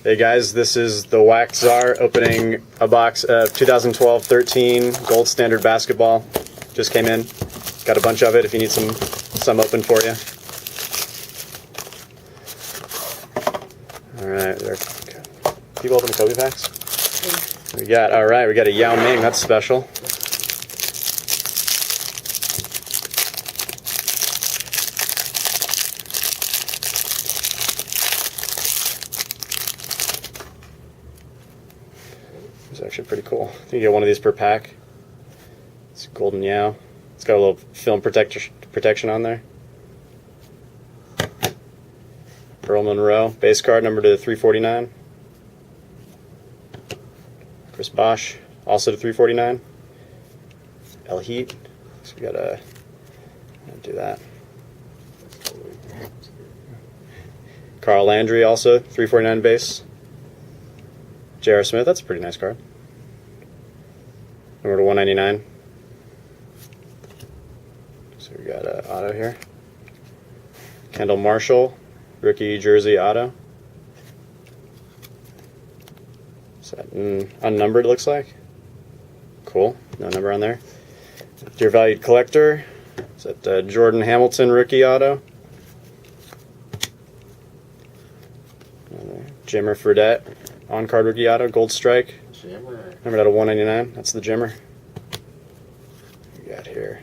Hey guys, this is the Wax Czar opening a box of 2012-13 Gold Standard Basketball. Just came in. Got a bunch of it if you need some open for you. Alright, people open the Kobe packs? We got a Yao Ming, that's special. It's actually pretty cool. You get one of these per pack. It's golden Yao. It's got a little film protection on there. Earl Monroe, base card number to 349. Chris Bosh, also to 349. El Heat. So we gotta do that. Carl Landry, also 349 base. J.R. Smith, that's a pretty nice card. Number to 199. So we got an auto here. Kendall Marshall, rookie jersey auto. Is that unnumbered, looks like? Cool, no number on there. Dear Valued Collector, is that Jordan Hamilton rookie auto. Jimmer Fredette, on-card rookie auto, gold strike. Jimmer. Numbered out of 199, that's the Jimmer. We got here.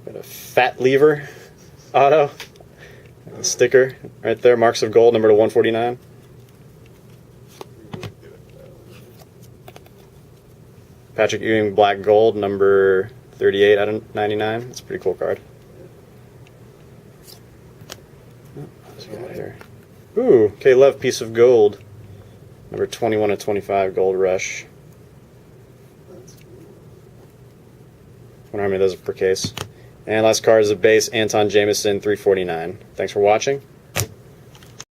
Got a Fat Lever auto. A sticker right there, Marks of Gold, number to 149. Patrick Ewing Black Gold, number 38 out of 99. That's a pretty cool card. What's we got here? Ooh, K-Love Piece of Gold, number 21 of 25, Gold Rush. I wonder how many of those are per case. And last card is a base, Anton Jameson, 349. Thanks for watching.